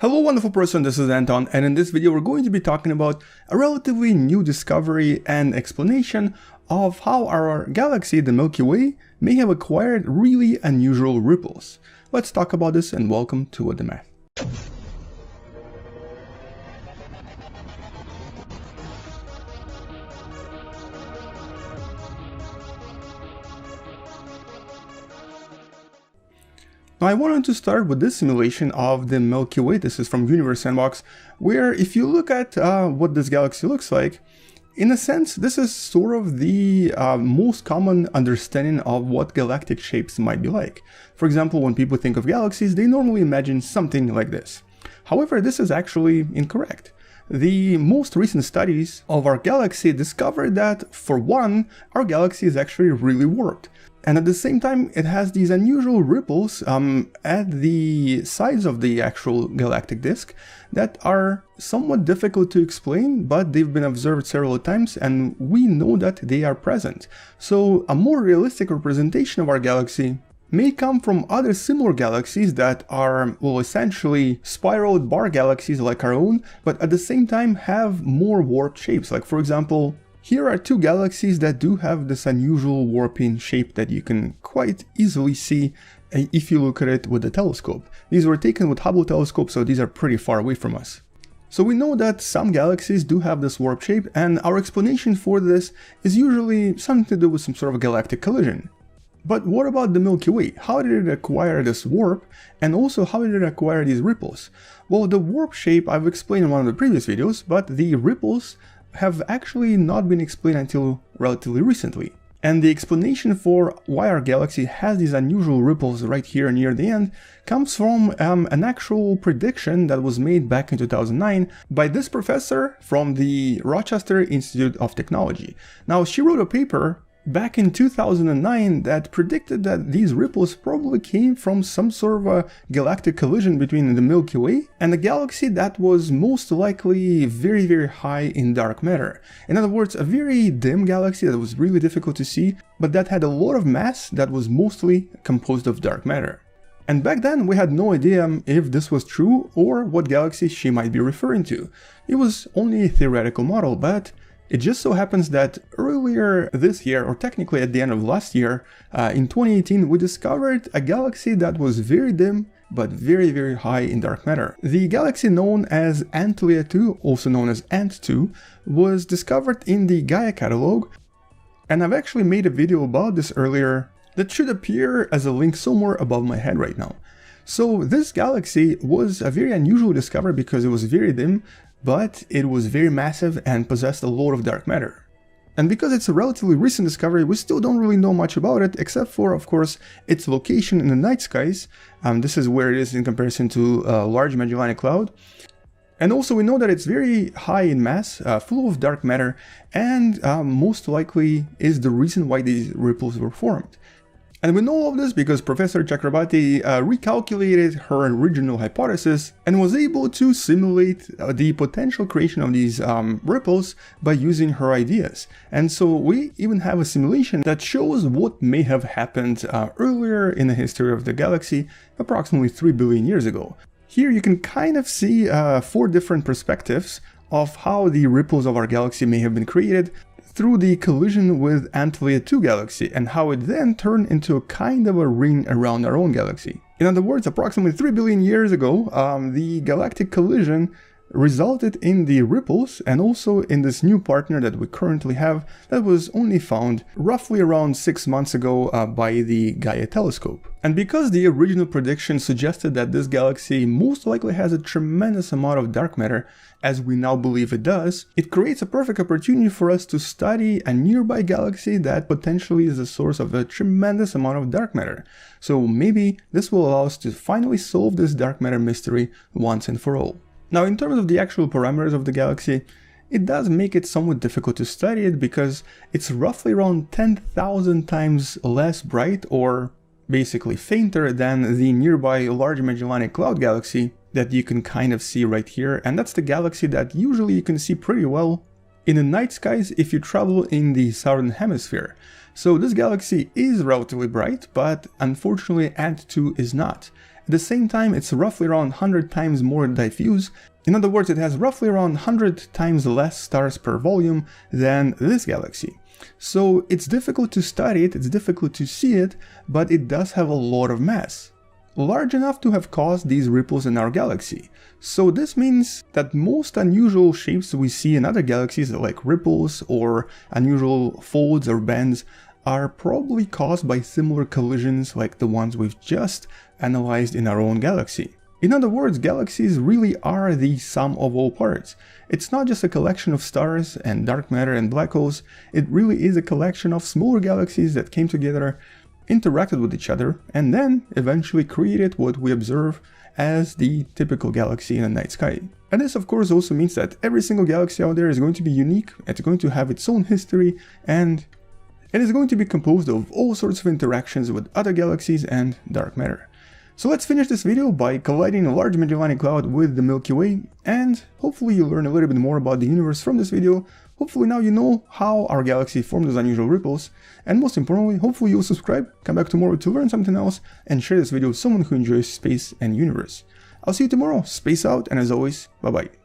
Hello wonderful person, this is Anton, and in this video we're going to be talking about a relatively new discovery and explanation of how our galaxy, the Milky Way, may have acquired really unusual ripples. Let's talk about this and welcome to What the Math. Now I wanted to start with this simulation of the Milky Way. This is from Universe Sandbox, where if you look at what this galaxy looks like, in a sense, this is sort of the most common understanding of what galactic shapes might be like. For example, when people think of galaxies, they normally imagine something like this. However, this is actually incorrect. The most recent studies of our galaxy discovered that, for one, our galaxy is actually really warped. And at the same time, it has these unusual ripples at the sides of the actual galactic disk that are somewhat difficult to explain, but they've been observed several times and we know that they are present. So a more realistic representation of our galaxy may come from other similar galaxies that are, well, essentially spiraled bar galaxies like our own, but at the same time have more warped shapes. Like, for example, here are two galaxies that do have this unusual warping shape that you can quite easily see if you look at it with a telescope. These were taken with Hubble telescope, so these are pretty far away from us. So we know that some galaxies do have this warp shape, and our explanation for this is usually something to do with some sort of a galactic collision. But what about the Milky Way? How did it acquire this warp, and also how did it acquire these ripples? Well, the warp shape I've explained in one of the previous videos, but the ripples have actually not been explained until relatively recently. And the explanation for why our galaxy has these unusual ripples right here near the end comes from an actual prediction that was made back in 2009 by this professor from the Rochester Institute of Technology. Now, she wrote a paper back in 2009 that predicted that these ripples probably came from some sort of a galactic collision between the Milky Way and a galaxy that was most likely very, very high in dark matter. In other words, a very dim galaxy that was really difficult to see, but that had a lot of mass that was mostly composed of dark matter. And back then we had no idea if this was true or what galaxy she might be referring to. It was only a theoretical model, but it just so happens that earlier this year, or technically at the end of last year, in 2018, we discovered a galaxy that was very dim, but very, very high in dark matter. The galaxy known as Antlia 2, also known as Ant 2, was discovered in the Gaia catalog, and I've actually made a video about this earlier that should appear as a link somewhere above my head right now. So this galaxy was a very unusual discovery because it was very dim, but it was very massive and possessed a lot of dark matter. And because it's a relatively recent discovery, we still don't really know much about it, except for, of course, its location in the night skies. This is where it is in comparison to a Large Magellanic Cloud. And also we know that it's very high in mass, full of dark matter, and most likely is the reason why these ripples were formed. And we know all of this because Professor Chakrabarti recalculated her original hypothesis and was able to simulate the potential creation of these ripples by using her ideas. And so we even have a simulation that shows what may have happened earlier in the history of the galaxy, approximately 3 billion years ago. Here you can kind of see 4 different perspectives of how the ripples of our galaxy may have been created through the collision with Antlia 2 galaxy and how it then turned into a kind of a ring around our own galaxy. In other words, approximately 3 billion years ago, the galactic collision resulted in the ripples and also in this new partner that we currently have that was only found roughly around 6 months ago by the Gaia telescope. And because the original prediction suggested that this galaxy most likely has a tremendous amount of dark matter, as we now believe it does, it creates a perfect opportunity for us to study a nearby galaxy that potentially is the source of a tremendous amount of dark matter. So maybe this will allow us to finally solve this dark matter mystery once and for all. Now, in terms of the actual parameters of the galaxy, it does make it somewhat difficult to study it because it's roughly around 10,000 times less bright, or basically fainter, than the nearby Large Magellanic Cloud galaxy that you can kind of see right here, and that's the galaxy that usually you can see pretty well in the night skies if you travel in the southern hemisphere. So this galaxy is relatively bright, but unfortunately Ant 2 is not. At the same time, it's roughly around 100 times more diffuse. In other words, it has roughly around 100 times less stars per volume than this galaxy. So it's difficult to study it, it's difficult to see it, but it does have a lot of mass, large enough to have caused these ripples in our galaxy. So this means that most unusual shapes we see in other galaxies, like ripples or unusual folds or bends, are probably caused by similar collisions like the ones we've just analyzed in our own galaxy. In other words, galaxies really are the sum of all parts. It's not just a collection of stars and dark matter and black holes, it really is a collection of smaller galaxies that came together, interacted with each other, and then eventually created what we observe as the typical galaxy in the night sky. And this of course also means that every single galaxy out there is going to be unique, it's going to have its own history, and it is going to be composed of all sorts of interactions with other galaxies and dark matter. So let's finish this video by colliding a large Magellanic Cloud with the Milky Way, and hopefully you learn a little bit more about the universe from this video. Hopefully now you know how our galaxy formed those unusual ripples, and most importantly, hopefully you'll subscribe, come back tomorrow to learn something else, and share this video with someone who enjoys space and universe. I'll see you tomorrow, space out, and as always, bye bye.